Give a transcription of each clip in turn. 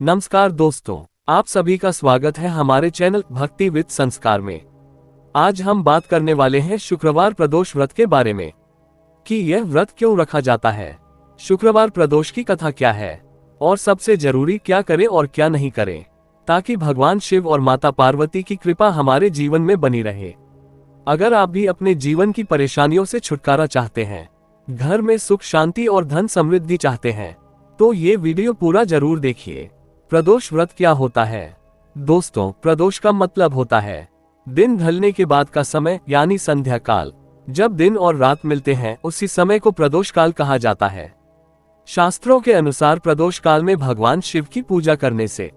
नमस्कार दोस्तों, आप सभी का स्वागत है हमारे चैनल भक्ति विद संस्कार में। आज हम बात करने वाले हैं शुक्रवार प्रदोष व्रत के बारे में कि यह व्रत क्यों रखा जाता है, शुक्रवार प्रदोष की कथा क्या है और सबसे जरूरी क्या करें और क्या नहीं करें, ताकि भगवान शिव और माता पार्वती की कृपा हमारे जीवन में बनी रहे। अगर आप भी अपने जीवन की परेशानियों से छुटकारा चाहते हैं, घर में सुख शांति और धन समृद्धि चाहते हैं, तो ये वीडियो पूरा जरूर देखिए। प्रदोष व्रत क्या होता है? दोस्तों, प्रदोष का मतलब होता है दिन ढलने के बाद का समय, यानी संध्या काल। जब दिन और रात मिलते हैं उसी समय को प्रदोष काल कहा जाता है। शास्त्रों के अनुसार प्रदोष काल में भगवान शिव की पूजा करने से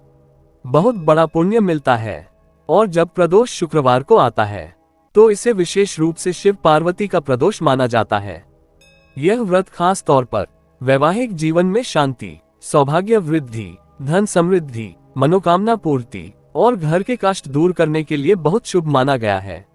बहुत बड़ा पुण्य मिलता है और जब प्रदोष शुक्रवार को आता है तो इसे विशेष रूप से शिव पार्वती का प्रदोष माना जाता है। यह व्रत खास तौर पर वैवाहिक जीवन में शांति, सौभाग्य वृद्धि, धन समृद्धि, मनोकामना पूर्ति और घर के कष्ट दूर करने के लिए बहुत शुभ माना गया है।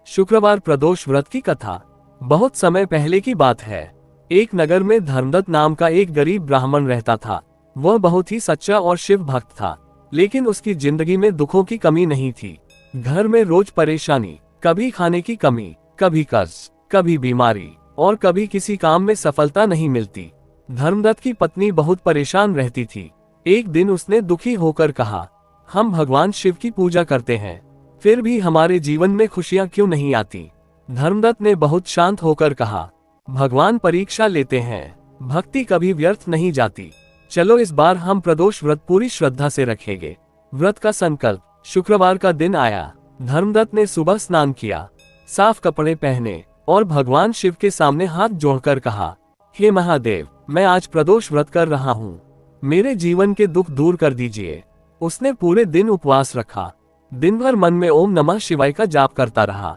शुक्रवार प्रदोष व्रत की कथा बहुत समय पहले की बात है। एक नगर में धर्मदत्त नाम का एक गरीब ब्राह्मण रहता था। वह बहुत ही सच्चा और शिव भक्त था, लेकिन उसकी जिंदगी में दुखों की कमी नहीं थी। घर में रोज परेशानी, कभी खाने की कमी, कभी कर्ज, कभी बीमारी और कभी किसी काम में सफलता नहीं मिलती। धर्मदत्त की पत्नी बहुत परेशान रहती थी। एक दिन उसने दुखी होकर कहा, हम भगवान शिव की पूजा करते हैं, फिर भी हमारे जीवन में खुशियां क्यों नहीं आती? धर्मदत्त ने बहुत शांत होकर कहा, भगवान परीक्षा लेते हैं, भक्ति कभी व्यर्थ नहीं जाती। चलो इस बार हम प्रदोष व्रत पूरी श्रद्धा से रखेंगे। व्रत का संकल्प। शुक्रवार का दिन आया। धर्मदत्त ने सुबह स्नान किया, साफ कपड़े पहने और भगवान शिव के सामने हाथ जोड़कर कहा, हे महादेव, मैं आज प्रदोष व्रत कर रहा हूँ, मेरे जीवन के दुख दूर कर दीजिए। उसने पूरे दिन उपवास रखा, दिन भर मन में ओम नमः शिवाय का जाप करता रहा।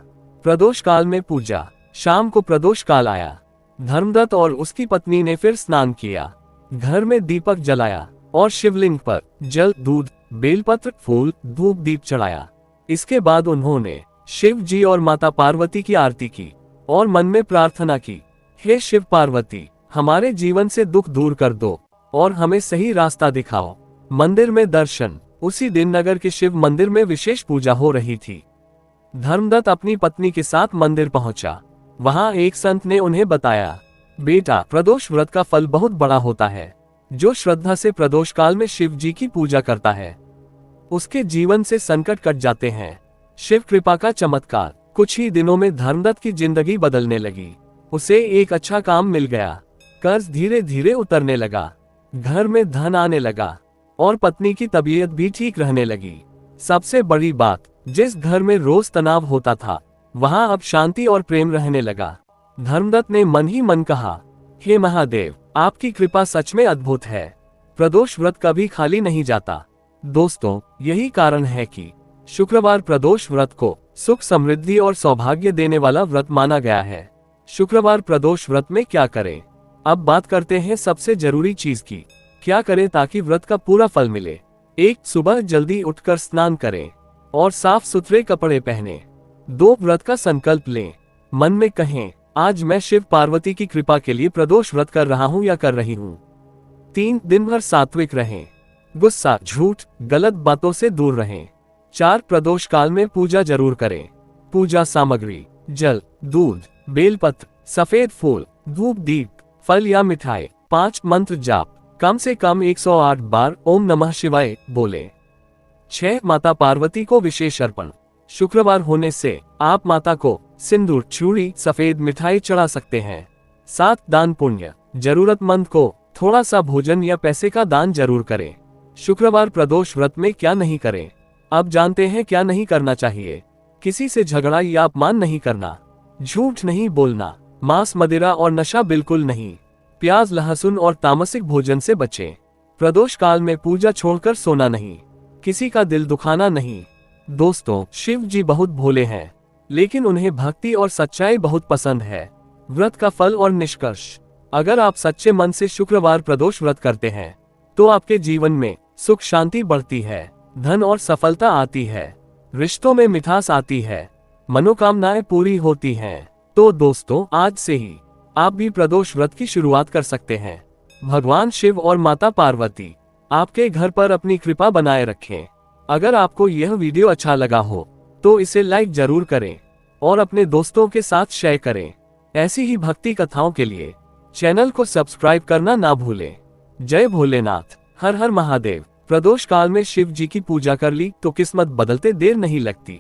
प्रदोष काल में पूजा। शाम को प्रदोष काल आया। धर्मदत्त और उसकी पत्नी ने फिर स्नान किया, घर में दीपक जलाया और शिवलिंग पर जल, दूध, बेलपत्र, फूल, धूप, दीप चढ़ाया। इसके बाद उन्होंने शिव जी और माता पार्वती की आरती की और मन में प्रार्थना की, हे शिव पार्वती, हमारे जीवन से दुख दूर कर दो और हमें सही रास्ता दिखाओ। मंदिर में दर्शन। उसी दिन नगर के शिव मंदिर में विशेष पूजा हो रही थी। धर्मदत्त अपनी पत्नी के साथ मंदिर पहुंचा। वहां एक संत ने उन्हें बताया, बेटा, प्रदोष व्रत का फल बहुत बड़ा होता है। जो श्रद्धा से प्रदोष काल में शिव जी की पूजा करता है, उसके जीवन से संकट कट जाते हैं। शिव कृपा का चमत्कार। कुछ ही दिनों में धर्मदत्त की जिंदगी बदलने लगी। उसे एक अच्छा काम मिल गया, कर्ज धीरे धीरे उतरने लगा, घर में धन आने लगा और पत्नी की तबीयत भी ठीक रहने लगी। सबसे बड़ी बात, जिस घर में रोज तनाव होता था, वहां अब शांति और प्रेम रहने लगा। धर्मदत्त ने मन ही मन कहा, हे महादेव, आपकी कृपा सच में अद्भुत है। प्रदोष व्रत कभी खाली नहीं जाता। दोस्तों, यही कारण है कि शुक्रवार प्रदोष व्रत को सुख, समृद्धि और सौभाग्य देने वाला व्रत माना गया है। शुक्रवार प्रदोष व्रत में क्या करें? अब बात करते हैं सबसे जरूरी चीज की, क्या करें ताकि व्रत का पूरा फल मिले। 1. सुबह जल्दी उठकर स्नान करें और साफ सुथरे कपड़े पहने। 2. व्रत का संकल्प लें। मन में कहें, आज मैं शिव पार्वती की कृपा के लिए प्रदोष व्रत कर रहा हूँ या कर रही हूँ। 3. दिन भर सात्विक रहें, गुस्सा, झूठ, गलत बातों से दूर रहें। 4. प्रदोष काल में पूजा जरूर करें। पूजा सामग्री: जल, दूध, बेलपत्र, सफेद फूल, धूप, दीप, फल या मिठाई। 5. मंत्र जाप, कम से कम 108 बार ओम नमः शिवाय बोले। 6. माता पार्वती को विशेष अर्पण। शुक्रवार होने से आप माता को सिंदूर, चूड़ी, सफेद मिठाई चढ़ा सकते हैं। 7. दान पुण्य, जरूरतमंद को थोड़ा सा भोजन या पैसे का दान जरूर करें। शुक्रवार प्रदोष व्रत में क्या नहीं करें? अब जानते हैं क्या नहीं करना चाहिए। किसी से झगड़ा या अपमान नहीं करना, झूठ नहीं बोलना, मांस, मदिरा और नशा बिल्कुल नहीं, प्याज, लहसुन और तामसिक भोजन से बचें। प्रदोष काल में पूजा छोड़कर सोना नहीं, किसी का दिल दुखाना नहीं। दोस्तों, शिव जी बहुत भोले हैं, लेकिन उन्हें भक्ति और सच्चाई बहुत पसंद है। व्रत का फल और निष्कर्ष: अगर आप सच्चे मन से शुक्रवार प्रदोष व्रत करते हैं तो आपके जीवन में सुख शांति बढ़ती है, धन और सफलता आती है, रिश्तों में मिठास आती है, मनोकामनाएं पूरी होती हैं। तो दोस्तों, आज से ही आप भी प्रदोष व्रत की शुरुआत कर सकते हैं। भगवान शिव और माता पार्वती आपके घर पर अपनी कृपा बनाए रखें। अगर आपको यह वीडियो अच्छा लगा हो तो इसे लाइक जरूर करें और अपने दोस्तों के साथ शेयर करें। ऐसी ही भक्ति कथाओं के लिए चैनल को सब्सक्राइब करना ना भूलें। जय भोलेनाथ। हर हर महादेव। प्रदोष काल में शिव जी की पूजा कर ली तो किस्मत बदलते देर नहीं लगती।